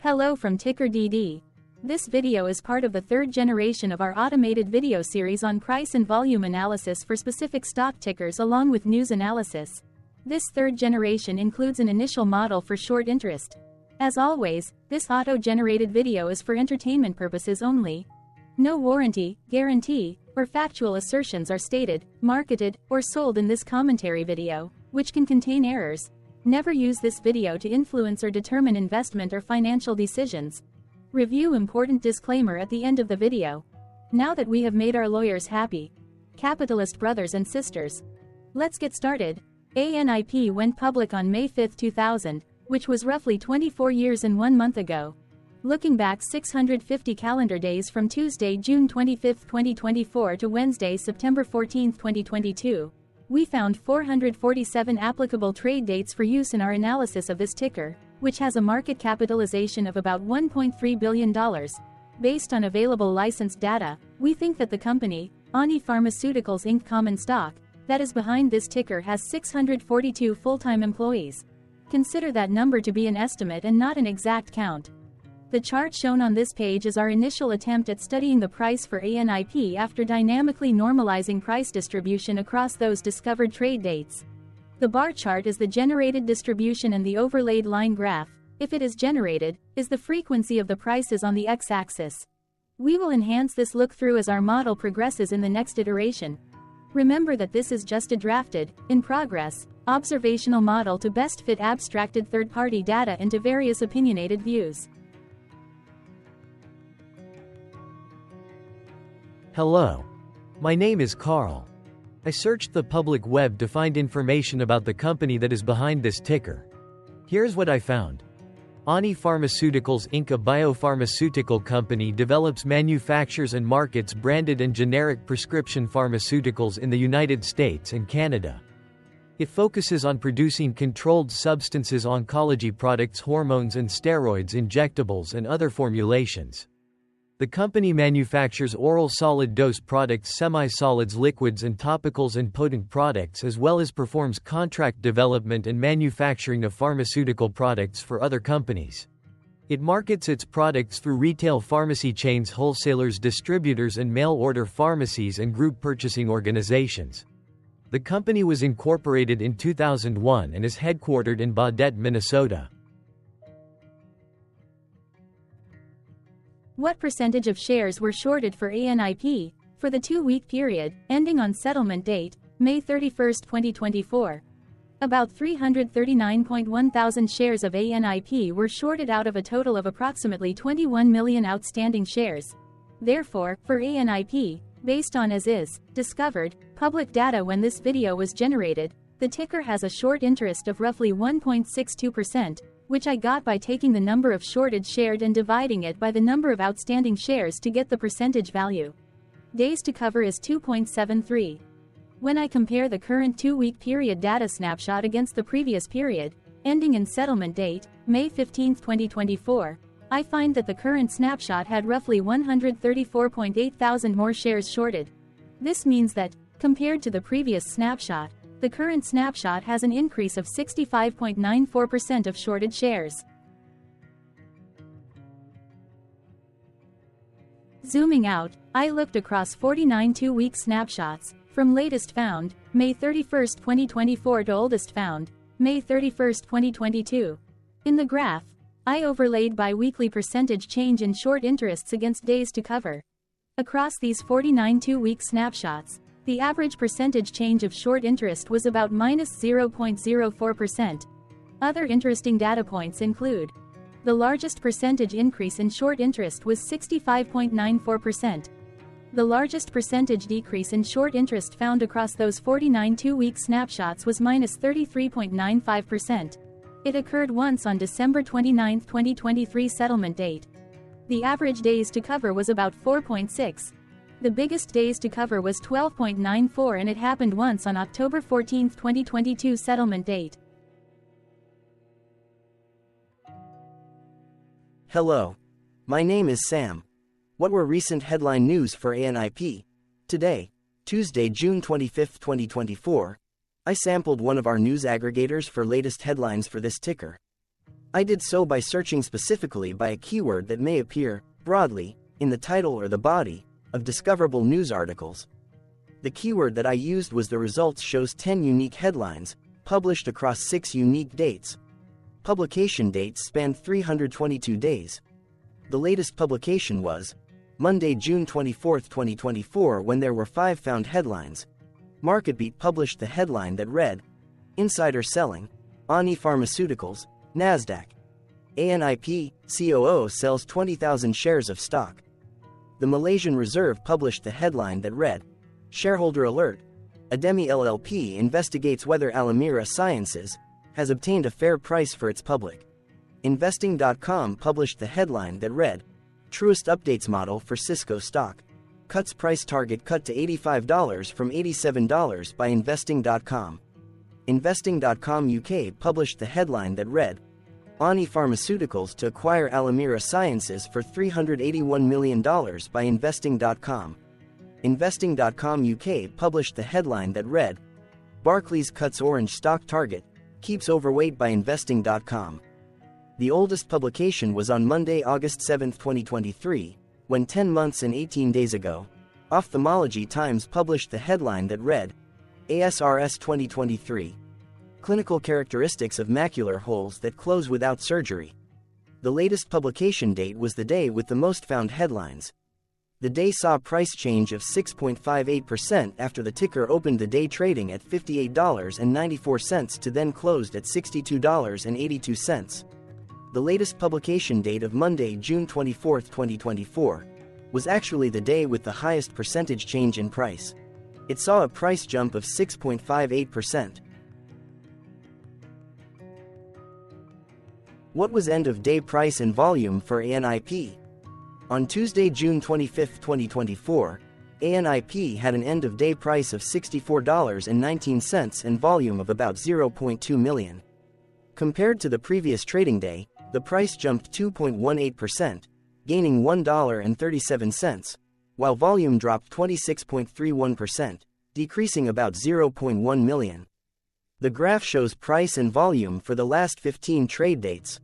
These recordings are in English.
Hello from TickerDD. This video is part of the third generation of our automated video series on price and volume analysis for specific stock tickers along with news analysis. This third generation includes an initial model for short interest. As always, this auto-generated video is for entertainment purposes only. No warranty, guarantee, or factual assertions are stated, marketed, or sold in this commentary video, which can contain errors. Never use this video to influence or determine investment or financial decisions. Review important disclaimer at the end of the video. Now that we have made our lawyers happy, capitalist brothers and sisters, let's get started. ANIP went public on May 5, 2000, which was roughly 24 years and 1 month ago. Looking back 650 calendar days from Tuesday, June 25, 2024 to Wednesday, September 14, 2022. We found 447 applicable trade dates for use in our analysis of this ticker, which has a market capitalization of about $1.3 billion. Based on available licensed data, we think that the company, ANIP Pharmaceuticals Inc. common stock, that is behind this ticker has 642 full-time employees. Consider that number to be an estimate and not an exact count. The chart shown on this page is our initial attempt at studying the price for ANIP after dynamically normalizing price distribution across those discovered trade dates. The bar chart is the generated distribution and the overlaid line graph, if it is generated, is the frequency of the prices on the x-axis. We will enhance this look-through as our model progresses in the next iteration. Remember that this is just a drafted, in progress, observational model to best fit abstracted third-party data into various opinionated views. Hello. My name is Carl. I searched the public web to find information about the company that is behind this ticker. Here's what I found. ANIP Pharmaceuticals Inc., a biopharmaceutical company, develops, manufactures and markets branded and generic prescription pharmaceuticals in the United States and Canada. It focuses on producing controlled substances, oncology products, hormones and steroids, injectables and other formulations. The company manufactures oral solid dose products, semi-solids, liquids and topicals and potent products, as well as performs contract development and manufacturing of pharmaceutical products for other companies. It markets its products through retail pharmacy chains, wholesalers, distributors and mail-order pharmacies and group purchasing organizations. The company was incorporated in 2001 and is headquartered in Baudette, Minnesota. What percentage of shares were shorted for ANIP, for the 2-week period, ending on settlement date, May 31, 2024? About 339.1 thousand shares of ANIP were shorted out of a total of approximately 21 million outstanding shares. Therefore, for ANIP, based on as is, discovered, public data when this video was generated, the ticker has a short interest of roughly 1.62%, which I got by taking the number of shorted shared and dividing it by the number of outstanding shares to get the percentage value. Days to cover is 2.73. When I compare the current 2-week period data snapshot against the previous period, ending in settlement date, May 15, 2024, I find that the current snapshot had roughly 134.8 thousand more shares shorted. This means that, compared to the previous snapshot, the current snapshot has an increase of 65.94% of shorted shares. Zooming out, I looked across 49 2-week snapshots, from latest found, May 31, 2024 to oldest found, May 31, 2022. In the graph, I overlaid bi-weekly percentage change in short interests against days to cover. Across these 49 2-week snapshots, the average percentage change of short interest was about -0.04%. Other interesting data points include: the largest percentage increase in short interest was 65.94%. The largest percentage decrease in short interest found across those 49 2-week snapshots was -33.95%. It occurred once on December 29, 2023 settlement date. The average days to cover was about 4.6. The biggest days to cover was 12.94 and it happened once on October 14, 2022 settlement date. Hello. My name is Sam. What were recent headline news for ANIP? Today, Tuesday, June 25, 2024, I sampled one of our news aggregators for latest headlines for this ticker. I did so by searching specifically by a keyword that may appear, broadly, in the title or the body of discoverable news articles. The keyword that I used was the results shows 10 unique headlines, published across 6 unique dates. Publication dates spanned 322 days. The latest publication was Monday, June 24, 2024, when there were 5 found headlines. MarketBeat published the headline that read, Insider Selling, ANIP Pharmaceuticals, NASDAQ. ANIP, COO sells 20,000 shares of stock. The Malaysian Reserve published the headline that read, Shareholder Alert, Ademi LLP investigates whether Alimera Sciences has obtained a fair price for its public. Investing.com published the headline that read, Truest updates model for Cisco stock. Cuts price target cut to $85 from $87 by Investing.com. Investing.com UK published the headline that read, ANIP Pharmaceuticals to acquire Alimera Sciences for $381 million by Investing.com. Investing.com UK published the headline that read, Barclays cuts orange stock target, keeps overweight by Investing.com. The oldest publication was on Monday, August 7, 2023, when 10 months and 18 days ago, Ophthalmology Times published the headline that read, ASRS 2023. Clinical characteristics of macular holes that close without surgery. The latest publication date was the day with the most found headlines. The day saw a price change of 6.58% after the ticker opened the day trading at $58.94 to then closed at $62.82. The latest publication date of Monday, June 24, 2024, was actually the day with the highest percentage change in price. It saw a price jump of 6.58%. What was end-of-day price and volume for ANIP? On Tuesday, June 25, 2024, ANIP had an end-of-day price of $64.19 and volume of about 0.2 million. Compared to the previous trading day, the price jumped 2.18%, gaining $1.37, while volume dropped 26.31%, decreasing about 0.1 million. The graph shows price and volume for the last 15 trade dates.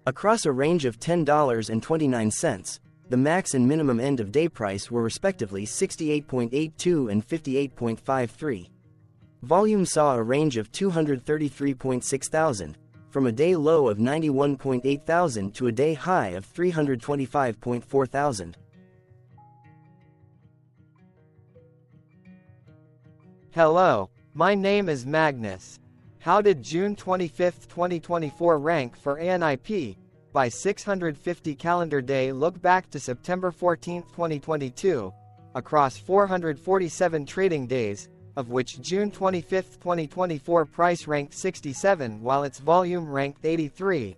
Across a range of $10.29, the max and minimum end-of-day price were respectively 68.82 and 58.53. Volume saw a range of 233.6 thousand, from a day low of 91.8 thousand to a day high of 325.4 thousand. Hello, my name is Magnus. How did June 25, 2024 rank for ANIP? By 650 calendar day look back to September 14, 2022, across 447 trading days, of which June 25, 2024 price ranked 67 while its volume ranked 83.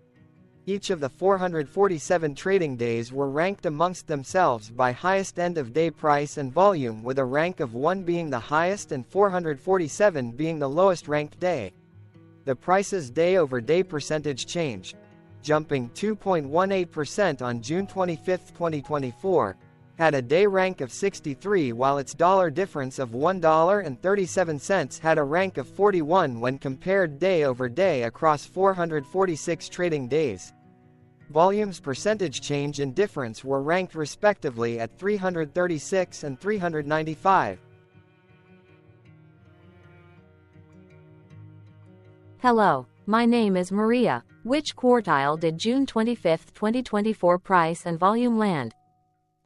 Each of the 447 trading days were ranked amongst themselves by highest end-of-day price and volume, with a rank of 1 being the highest and 447 being the lowest ranked day. The price's day-over-day percentage change, jumping 2.18% on June 25, 2024, had a day rank of 63 while its dollar difference of $1.37 had a rank of 41 when compared day over day across 446 trading days. Volume's percentage change and difference were ranked respectively at 336 and 395. Hello, my name is Maria. Which quartile did June 25, 2024 price and volume land?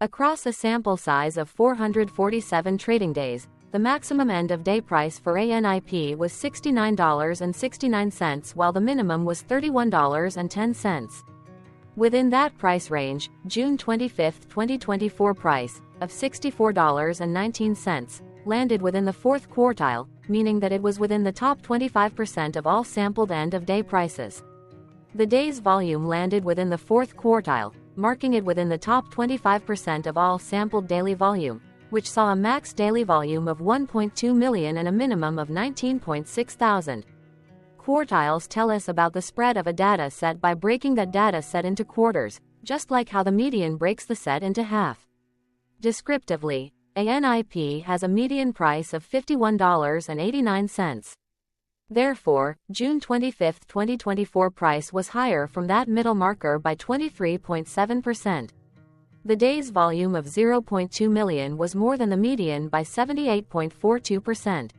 Across a sample size of 447 trading days, the maximum end-of-day price for ANIP was $69.69 while the minimum was $31.10. Within that price range, June 25, 2024 price, of $64.19, landed within the fourth quartile, meaning that it was within the top 25% of all sampled end-of-day prices. The day's volume landed within the fourth quartile, marking it within the top 25% of all sampled daily volume, which saw a max daily volume of 1.2 million and a minimum of 19.6 thousand. Quartiles tell us about the spread of a data set by breaking that data set into quarters, just like how the median breaks the set into half. Descriptively, ANIP has a median price of $51.89. Therefore, June 25, 2024 price was higher from that middle marker by 23.7%. The day's volume of 0.2 million was more than the median by 78.42%.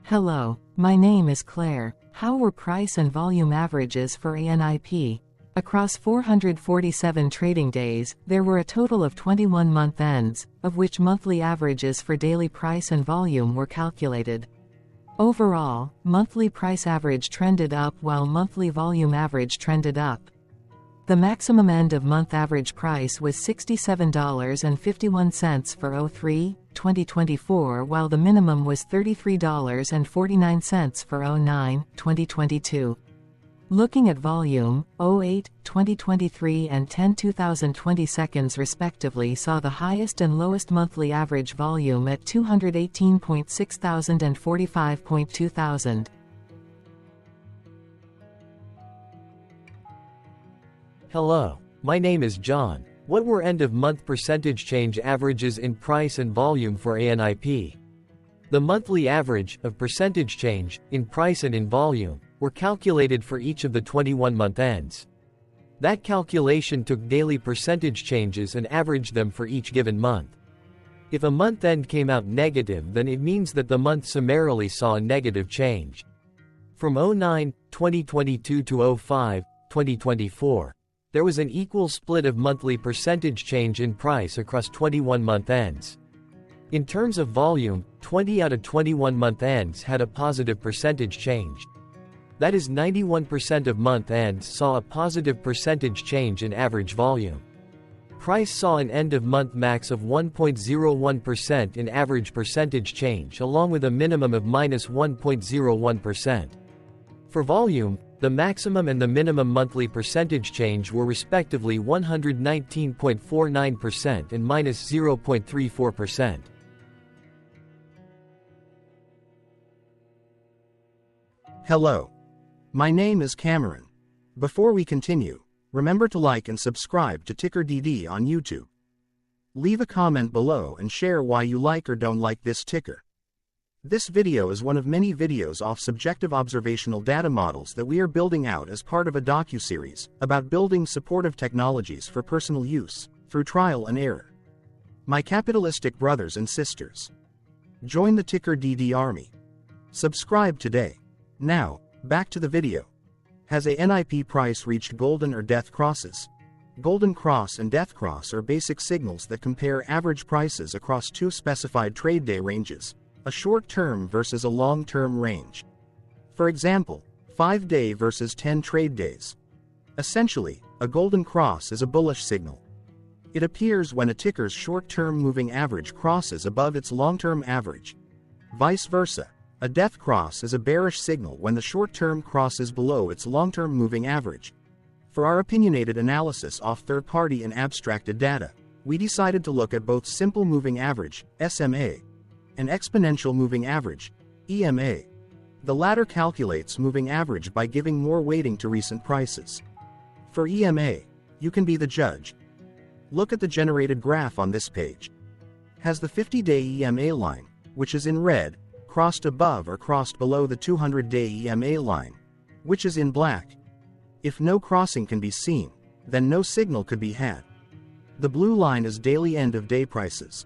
Hello, my name is Claire. How were price and volume averages for ANIP? Across 447 trading days, there were a total of 21 month ends, of which monthly averages for daily price and volume were calculated. Overall, monthly price average trended up while monthly volume average trended up. The maximum end of month average price was $67.51 for 03/2024, while the minimum was $33.49 for 09/2022. Looking at volume, 08/2023 and 10/2020 seconds respectively saw the highest and lowest monthly average volume at 218.6 thousand and 45.2 thousand. Hello, my name is John. What were end-of-month percentage change averages in price and volume for ANIP? The monthly average of percentage change in price and in volume were calculated for each of the 21-month ends. That calculation took daily percentage changes and averaged them for each given month. If a month end came out negative, then it means that the month summarily saw a negative change. From 09/2022 to 05/2024, there was an equal split of monthly percentage change in price across 21-month ends. In terms of volume, 20 out of 21 month ends had a positive percentage change. That is, 91% of month ends saw a positive percentage change in average volume. Price saw an end-of-month max of 1.01% in average percentage change, along with a minimum of -1.01%. For volume, the maximum and the minimum monthly percentage change were respectively 119.49% and -0.34%. Hello. My name is Cameron. Before we continue, remember to like and subscribe to TickerDD on YouTube. Leave a comment below and share why you like or don't like this ticker. This video is one of many videos off subjective observational data models that we are building out as part of a docu-series about building supportive technologies for personal use, through trial and error. My capitalistic brothers and sisters, join the TickerDD army. Subscribe today. Now, back to the video. Has a ANIP price reached golden or death crosses? Golden cross and death cross are basic signals that compare average prices across two specified trade day ranges, a short-term versus a long-term range. For example, 5-day versus 10 trade days. Essentially, a golden cross is a bullish signal. It appears when a ticker's short-term moving average crosses above its long-term average. Vice versa, a death cross is a bearish signal when the short-term crosses below its long-term moving average. For our opinionated analysis off third-party and abstracted data, we decided to look at both simple moving average, SMA, and exponential moving average, EMA. The latter calculates moving average by giving more weighting to recent prices. For EMA, you can be the judge. Look at the generated graph on this page. Has the 50-day EMA line, which is in red, crossed above or crossed below the 200-day EMA line, which is in black? If no crossing can be seen, then no signal could be had. The blue line is daily end-of-day prices.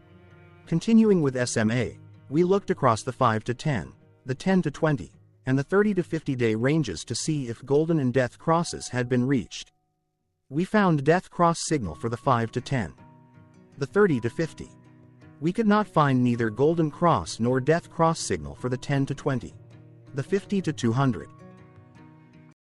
Continuing with SMA, we looked across the 5 to 10, the 10 to 20, and the 30 to 50-day ranges to see if golden and death crosses had been reached. We found death cross signal for the 5 to 10. The 30 to 50. We could not find neither golden cross nor death cross signal for the 10 to 20. The 50 to 200.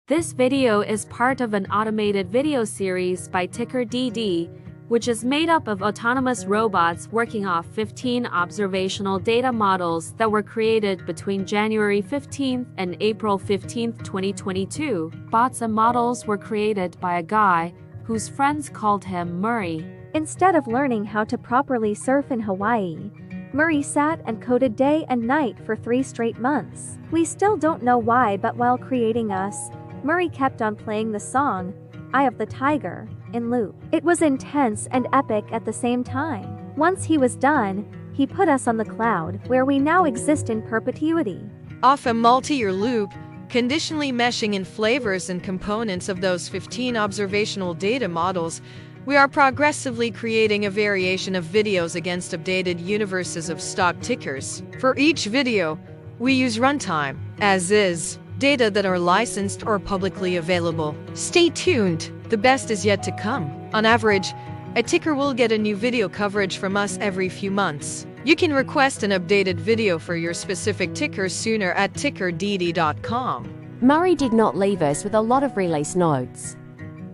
This video is part of an automated video series by TickerDD, which is made up of autonomous robots working off 15 observational data models that were created between January 15th and April 15th, 2022. Bots and models were created by a guy whose friends called him Murray. Instead of learning how to properly surf in Hawaii, Murray sat and coded day and night for 3 straight months. We still don't know why, but while creating us, Murray kept on playing the song, Eye of the Tiger, in loop. It was intense and epic at the same time. Once he was done, He put us on the cloud, where we now exist in perpetuity. Off a multi-year loop, conditionally meshing in flavors and components of those 15 observational data models, we are progressively creating a variation of videos against updated universes of stock tickers. For each video, we use runtime, as is, data that are licensed or publicly available. Stay tuned, the best is yet to come. On average, a ticker will get a new video coverage from us every few months. You can request an updated video for your specific ticker sooner at TickerDD.com. Murray did not leave us with a lot of release notes.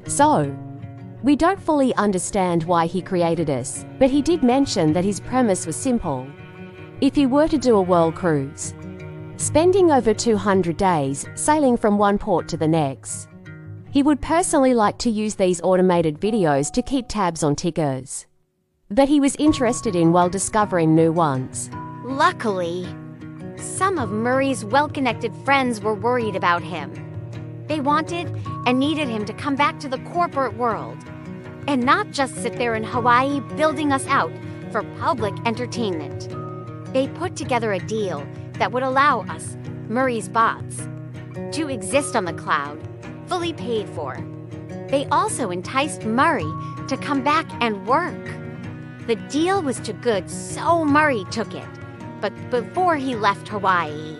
So, we don't fully understand why he created us, but he did mention that his premise was simple. If he were to do a world cruise, spending over 200 days sailing from one port to the next, he would personally like to use these automated videos to keep tabs on tickers that he was interested in while discovering new ones. Luckily, some of Murray's well-connected friends were worried about him. They wanted and needed him to come back to the corporate world and not just sit there in Hawaii building us out for public entertainment. They put together a deal that would allow us, Murray's bots, to exist on the cloud, fully paid for. They also enticed Murray to come back and work. The deal was too good, so Murray took it. But before he left Hawaii,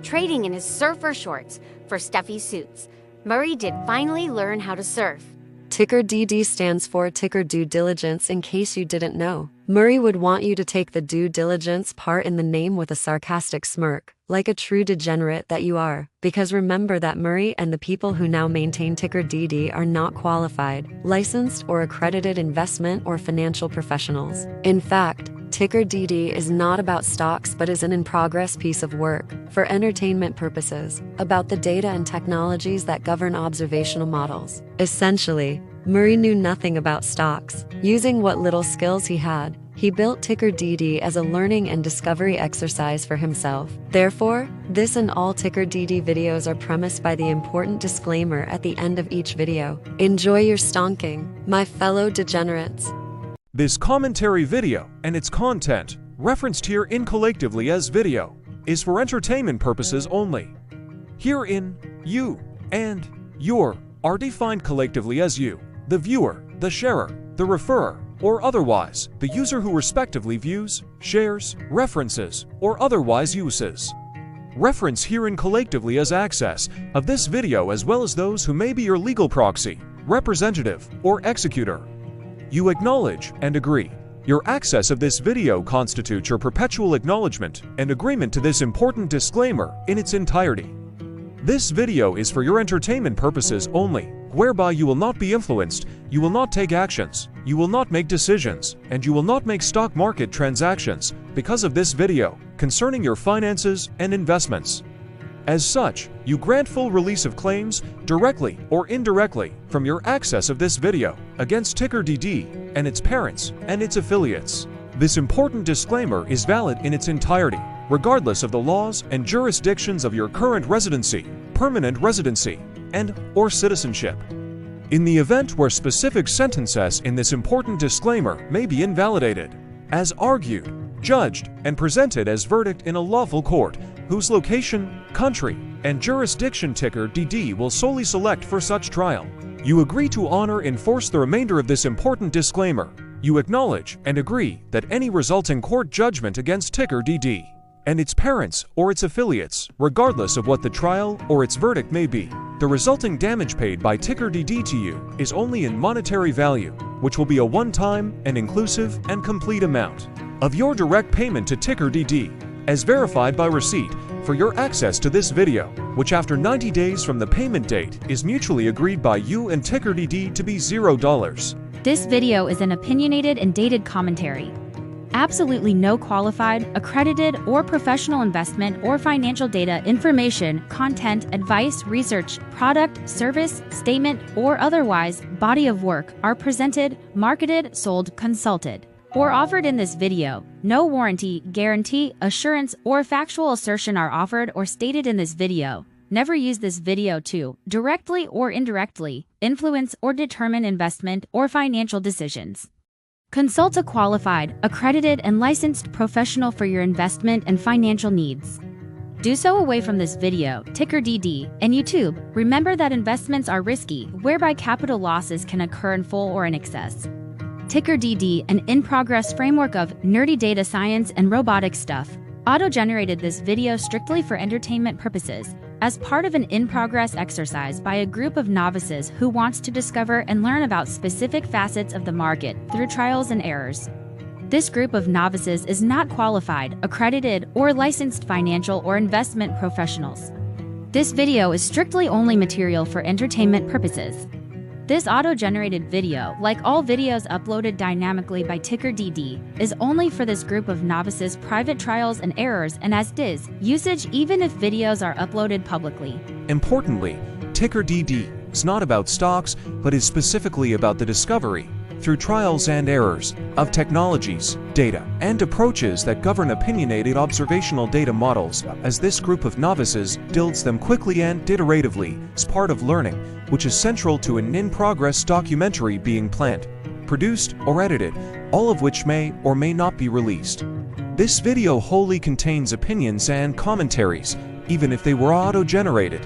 trading in his surfer shorts for stuffy suits, Murray did finally learn how to surf. TickerDD stands for Ticker Due Diligence, in case you didn't know. Murray would want you to take the due diligence part in the name with a sarcastic smirk, like a true degenerate that you are. Because remember that Murray and the people who now maintain TickerDD are not qualified, licensed, or accredited investment or financial professionals. In fact, TickerDD is not about stocks but is an in-progress piece of work, for entertainment purposes, about the data and technologies that govern observational models. Essentially, Murray knew nothing about stocks. Using what little skills he had, he built TickerDD as a learning and discovery exercise for himself. Therefore, this and all TickerDD videos are premised by the important disclaimer at the end of each video. Enjoy your stonking, my fellow degenerates. This commentary video and its content, referenced here in collectively as video, is for entertainment purposes only. Herein, you and your are defined collectively as you, the viewer, the sharer, the referrer, or otherwise, the user who respectively views, shares, references, or otherwise uses. Reference herein collectively as access of this video as well as those who may be your legal proxy, representative, or executor. You acknowledge and agree. Your access of this video constitutes your perpetual acknowledgement and agreement to this important disclaimer in its entirety. This video is for your entertainment purposes only, whereby you will not be influenced, you will not take actions, you will not make decisions, and you will not make stock market transactions because of this video concerning your finances and investments. As such, you grant full release of claims, directly or indirectly, from your access of this video against TickerDD and its parents and its affiliates. This important disclaimer is valid in its entirety, regardless of the laws and jurisdictions of your current residency, permanent residency, and/or citizenship. In the event where specific sentences in this important disclaimer may be invalidated, as argued, judged, and presented as verdict in a lawful court, whose location, country, and jurisdiction TickerDD will solely select for such trial, you agree to honor and enforce the remainder of this important disclaimer. You acknowledge and agree that any resulting court judgment against TickerDD and its parents or its affiliates, regardless of what the trial or its verdict may be, the resulting damage paid by TickerDD to you is only in monetary value, which will be a one-time and inclusive and complete amount of your direct payment to TickerDD, as verified by receipt, for your access to this video, which after 90 days from the payment date is mutually agreed by you and TickerDD to be $0. This video is an opinionated and dated commentary. Absolutely no qualified, accredited, or professional investment or financial data, information, content, advice, research, product, service, statement, or otherwise body of work are presented, marketed, sold, consulted, or offered in this video. No warranty, guarantee, assurance, or factual assertion are offered or stated in this video. Never use this video to, directly or indirectly, influence or determine investment or financial decisions. Consult a qualified, accredited, and licensed professional for your investment and financial needs. Do so away from this video, TickerDD, and YouTube. Remember that investments are risky, whereby capital losses can occur in full or in excess. TickerDD, an in-progress framework of nerdy data science and robotic stuff, auto-generated this video strictly for entertainment purposes, as part of an in-progress exercise by a group of novices who wants to discover and learn about specific facets of the market through trials and errors. This group of novices is not qualified, accredited, or licensed financial or investment professionals. This video is strictly only material for entertainment purposes. This auto-generated video, like all videos uploaded dynamically by TickerDD, is only for this group of novices' private trials and errors and as is usage even if videos are uploaded publicly. Importantly, TickerDD is not about stocks, but is specifically about the discovery, through trials and errors, of technologies, data, and approaches that govern opinionated observational data models, as this group of novices builds them quickly and iteratively as part of learning, which is central to an in-progress documentary being planned, produced, or edited, all of which may or may not be released. This video wholly contains opinions and commentaries, even if they were auto-generated.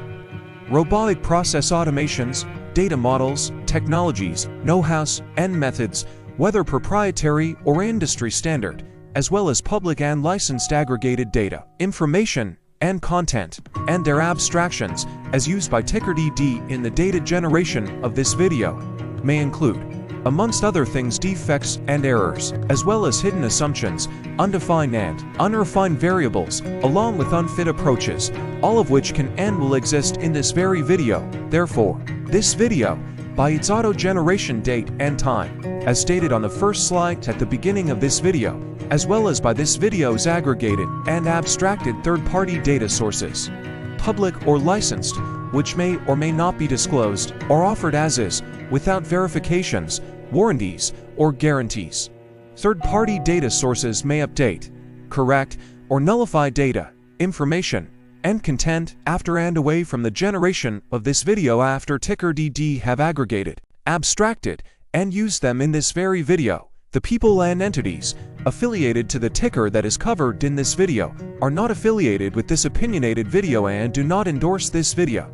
Robotic process automations, data models, technologies, know-hows, and methods, whether proprietary or industry standard, as well as public and licensed aggregated data, information, and content, and their abstractions, as used by TickerDD in the data generation of this video, may include, amongst other things, defects and errors, as well as hidden assumptions, undefined and unrefined variables, along with unfit approaches, all of which can and will exist in this very video. Therefore, this video, by its auto-generation date and time, as stated on the first slide at the beginning of this video, as well as by this video's aggregated and abstracted third-party data sources, public or licensed, which may or may not be disclosed or offered as is, without verifications, warranties, or guarantees. Third-party data sources may update, correct, or nullify data, information, and content after and away from the generation of this video after TickerDD have aggregated, abstracted, and used them in this very video. The people and entities affiliated to the ticker that is covered in this video are not affiliated with this opinionated video and do not endorse this video.